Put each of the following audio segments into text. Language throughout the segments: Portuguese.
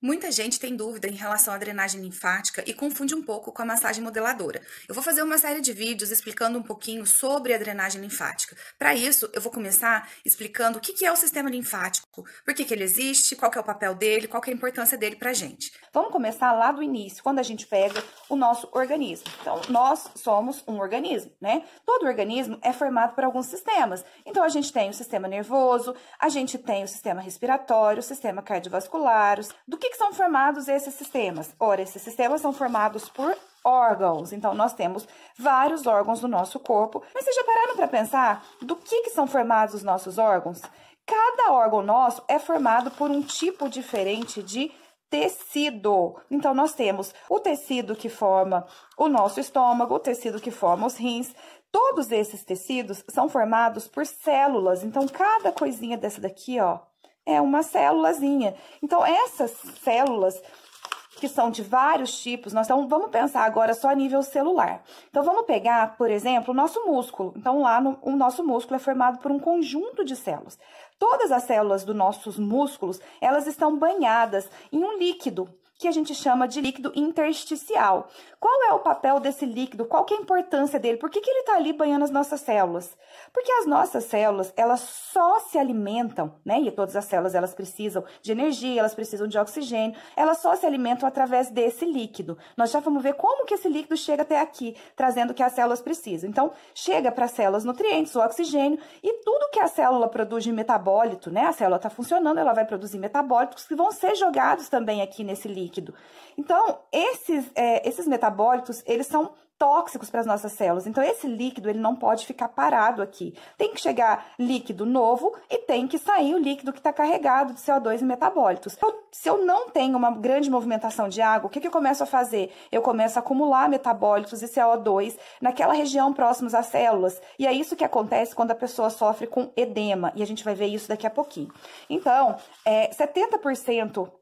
Muita gente tem dúvida em relação à drenagem linfática e confunde um pouco com a massagem modeladora. Eu vou fazer uma série de vídeos explicando um pouquinho sobre a drenagem linfática. Para isso, eu vou começar explicando o que é o sistema linfático, por que ele existe, qual que é o papel dele, qual que é a importância dele para a gente. Vamos começar lá do início, quando a gente pega o nosso organismo. Então, nós somos um organismo, né? Todo organismo é formado por alguns sistemas. Então, a gente tem o sistema nervoso, a gente tem o sistema respiratório, o sistema cardiovascular. Do que são formados esses sistemas? Ora, esses sistemas são formados por órgãos. Então, nós temos vários órgãos do nosso corpo. Mas vocês já pararam para pensar do que são formados os nossos órgãos? Cada órgão nosso é formado por um tipo diferente de tecido. Então, nós temos o tecido que forma o nosso estômago, o tecido que forma os rins. Todos esses tecidos são formados por células. Então, cada coisinha dessa daqui, ó, é uma célulazinha. Então, essas células, que são de vários tipos, então vamos pensar agora só a nível celular. Então, vamos pegar, por exemplo, o nosso músculo. Então, lá o nosso músculo é formado por um conjunto de células. Todas as células dos nossos músculos, elas estão banhadas em um líquido, que a gente chama de líquido intersticial. Qual é o papel desse líquido? Qual que é a importância dele? Por que ele está ali banhando as nossas células? Porque as nossas células, elas só se alimentam, né? E todas as células, elas precisam de energia, elas precisam de oxigênio, elas só se alimentam através desse líquido. Nós já vamos ver como que esse líquido chega até aqui, trazendo o que as células precisam. Então, chega para as células nutrientes, o oxigênio, e tudo que a célula produz de metabólito, né? A célula está funcionando, ela vai produzir metabólitos que vão ser jogados também aqui nesse líquido. Então, esses metabólitos, eles são tóxicos para as nossas células. Então, esse líquido, ele não pode ficar parado aqui. Tem que chegar líquido novo e tem que sair o líquido que está carregado de CO2 e metabólitos. Então, se eu não tenho uma grande movimentação de água, o que eu começo a fazer? Eu começo a acumular metabólitos e CO2 naquela região próximos às células. E é isso que acontece quando a pessoa sofre com edema. E a gente vai ver isso daqui a pouquinho. Então, 70%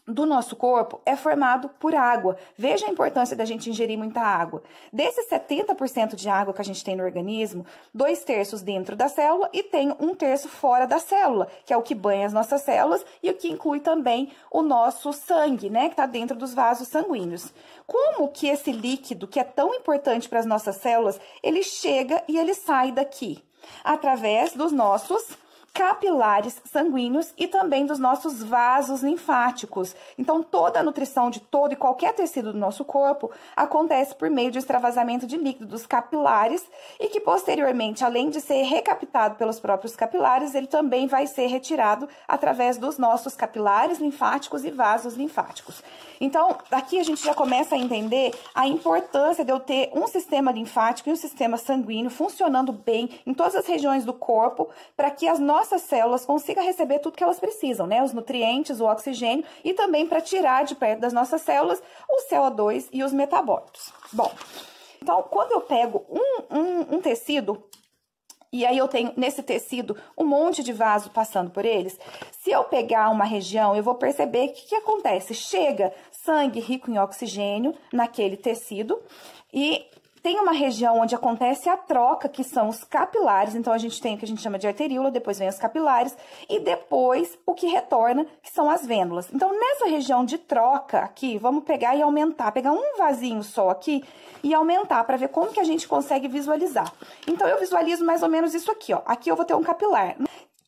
do nosso corpo é formado por água. Veja a importância da gente ingerir muita água. Desses 70% de água que a gente tem no organismo, 2/3 dentro da célula e tem 1/3 fora da célula, que é o que banha as nossas células e o que inclui também o nosso sangue, né, que está dentro dos vasos sanguíneos. Como que esse líquido, que é tão importante para as nossas células, ele chega e ele sai daqui? Através dos nossos capilares sanguíneos e também dos nossos vasos linfáticos. Então, toda a nutrição de todo e qualquer tecido do nosso corpo acontece por meio de extravasamento de líquido dos capilares e que, posteriormente, além de ser recaptado pelos próprios capilares, ele também vai ser retirado através dos nossos capilares linfáticos e vasos linfáticos. Então, aqui a gente já começa a entender a importância de eu ter um sistema linfático e um sistema sanguíneo funcionando bem em todas as regiões do corpo para que as nossas células consigam receber tudo que elas precisam, né? Os nutrientes, o oxigênio e também para tirar de perto das nossas células o CO2 e os metabólitos. Bom, então, quando eu pego um tecido, e aí eu tenho nesse tecido um monte de vaso passando por eles, se eu pegar uma região, eu vou perceber que o que acontece? Chega sangue rico em oxigênio naquele tecido e tem uma região onde acontece a troca, que são os capilares. Então, a gente tem o que a gente chama de arteríola, depois vem os capilares, e depois o que retorna, que são as vênulas. Então, nessa região de troca aqui, vamos pegar e aumentar, pegar um vasinho só aqui e aumentar, para ver como que a gente consegue visualizar. Então, eu visualizo mais ou menos isso aqui, ó. Aqui eu vou ter um capilar.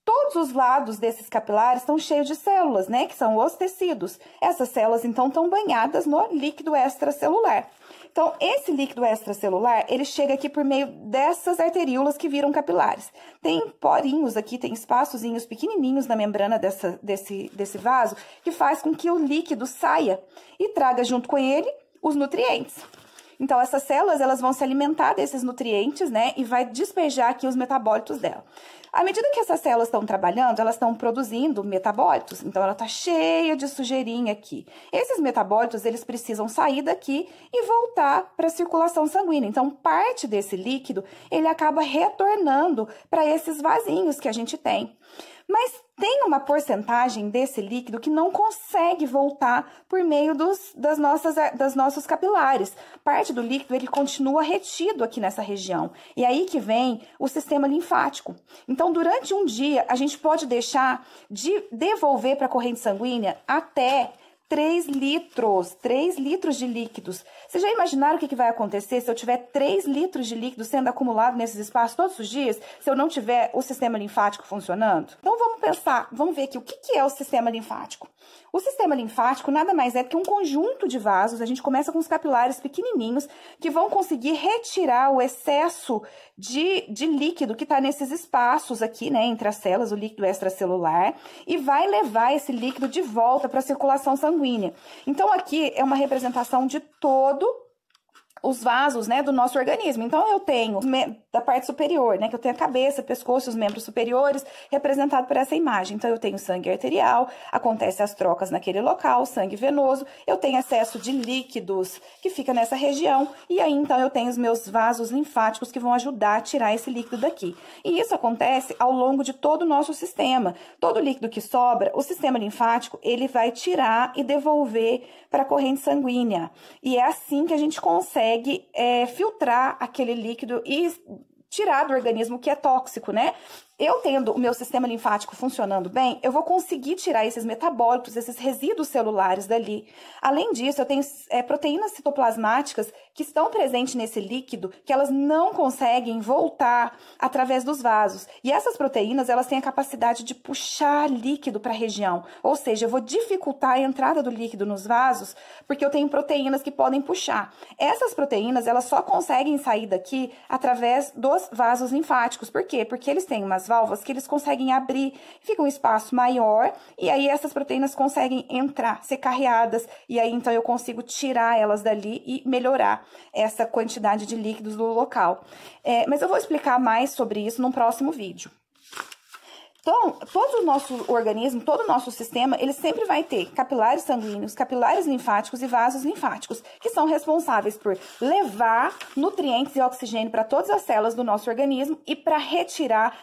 Todos os lados desses capilares estão cheios de células, né? Que são os tecidos. Essas células, então, estão banhadas no líquido extracelular. Então, esse líquido extracelular, ele chega aqui por meio dessas arteríolas que viram capilares. Tem porinhos aqui, tem espaçozinhos pequenininhos na membrana desse vaso, que faz com que o líquido saia e traga junto com ele os nutrientes. Então, essas células, elas vão se alimentar desses nutrientes, né? E vai despejar aqui os metabólitos dela. À medida que essas células estão trabalhando, elas estão produzindo metabólitos. Então, ela está cheia de sujeirinha aqui. Esses metabólitos, eles precisam sair daqui e voltar para a circulação sanguínea. Então, parte desse líquido, ele acaba retornando para esses vasinhos que a gente tem. Mas tem uma porcentagem desse líquido que não consegue voltar por meio dos nossos capilares. Parte do líquido, ele continua retido aqui nessa região. E aí que vem o sistema linfático. Então, durante um dia, a gente pode deixar de devolver para a corrente sanguínea até 3 litros de líquidos. Vocês já imaginaram o que vai acontecer se eu tiver 3 litros de líquido sendo acumulado nesses espaços todos os dias, se eu não tiver o sistema linfático funcionando? Então, vamos pensar, vamos ver aqui o que é o sistema linfático. O sistema linfático nada mais é que um conjunto de vasos. A gente começa com os capilares pequenininhos que vão conseguir retirar o excesso de líquido que está nesses espaços aqui, né, entre as células, o líquido extracelular, e vai levar esse líquido de volta para a circulação sanguínea. Então, aqui é uma representação de todo os vasos, né, do nosso organismo. Então, eu tenho da parte superior, né, que eu tenho a cabeça, pescoço, os membros superiores, representado por essa imagem. Então, eu tenho sangue arterial, acontece as trocas naquele local, sangue venoso, eu tenho excesso de líquidos que fica nessa região, e aí, então, eu tenho os meus vasos linfáticos que vão ajudar a tirar esse líquido daqui. E isso acontece ao longo de todo o nosso sistema. Todo líquido que sobra, o sistema linfático, ele vai tirar e devolver para a corrente sanguínea. E é assim que a gente consegue filtrar aquele líquido e tirar do organismo o que é tóxico, né? Eu tendo o meu sistema linfático funcionando bem, eu vou conseguir tirar esses metabólitos, esses resíduos celulares dali. Além disso, eu tenho proteínas citoplasmáticas que estão presentes nesse líquido, que elas não conseguem voltar através dos vasos. E essas proteínas, elas têm a capacidade de puxar líquido para a região. Ou seja, eu vou dificultar a entrada do líquido nos vasos, porque eu tenho proteínas que podem puxar. Essas proteínas, elas só conseguem sair daqui através dos vasos linfáticos. Por quê? Porque eles têm umas válvulas que eles conseguem abrir, fica um espaço maior, e aí essas proteínas conseguem entrar, ser carreadas, e aí então eu consigo tirar elas dali e melhorar essa quantidade de líquidos do local. Mas eu vou explicar mais sobre isso no próximo vídeo. Então, todo o nosso organismo, todo o nosso sistema, ele sempre vai ter capilares sanguíneos, capilares linfáticos e vasos linfáticos, que são responsáveis por levar nutrientes e oxigênio para todas as células do nosso organismo e para retirar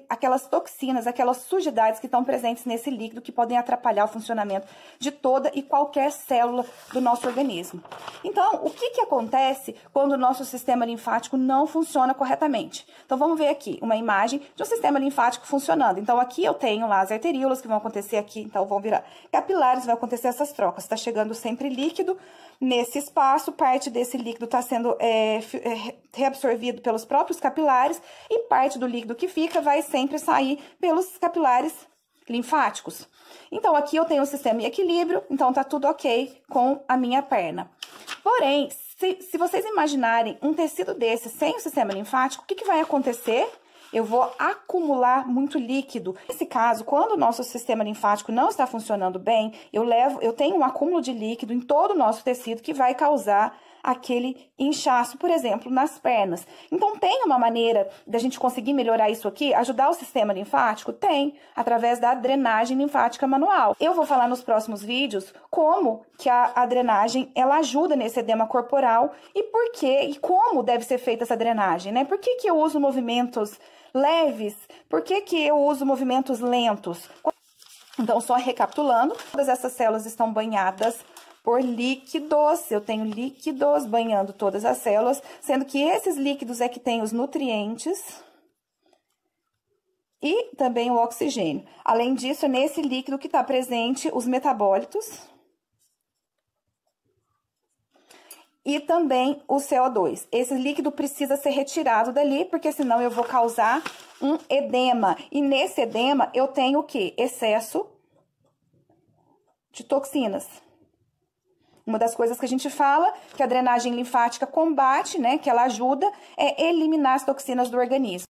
aquelas toxinas, aquelas sujidades que estão presentes nesse líquido que podem atrapalhar o funcionamento de toda e qualquer célula do nosso organismo. Então, o que acontece quando o nosso sistema linfático não funciona corretamente? Então, vamos ver aqui uma imagem de um sistema linfático funcionando. Então, aqui eu tenho lá as arteríolas que vão acontecer aqui, então vão virar capilares, vai acontecer essas trocas. Está chegando sempre líquido nesse espaço, parte desse líquido está sendo reabsorvido pelos próprios capilares e parte do líquido que fica vai sempre sair pelos capilares linfáticos. Então, aqui eu tenho um sistema em equilíbrio, então tá tudo ok com a minha perna. Porém, se vocês imaginarem um tecido desse sem o sistema linfático, o que vai acontecer? Eu vou acumular muito líquido. Nesse caso, quando o nosso sistema linfático não está funcionando bem, eu tenho um acúmulo de líquido em todo o nosso tecido que vai causar aquele inchaço, por exemplo, nas pernas. Então, tem uma maneira da gente conseguir melhorar isso aqui, ajudar o sistema linfático? Tem, através da drenagem linfática manual. Eu vou falar nos próximos vídeos como que a drenagem, ela ajuda nesse edema corporal e por quê e como deve ser feita essa drenagem, né? Por que eu uso movimentos leves? Por que eu uso movimentos lentos? Então, só recapitulando, todas essas células estão banhadas por líquidos. Eu tenho líquidos banhando todas as células, sendo que esses líquidos é que tem os nutrientes e também o oxigênio. Além disso, é nesse líquido que está presente os metabólitos e também o CO2. Esse líquido precisa ser retirado dali, porque senão eu vou causar um edema. E nesse edema eu tenho o quê? Excesso de toxinas. Uma das coisas que a gente fala, que a drenagem linfática combate, né, que ela ajuda, é eliminar as toxinas do organismo.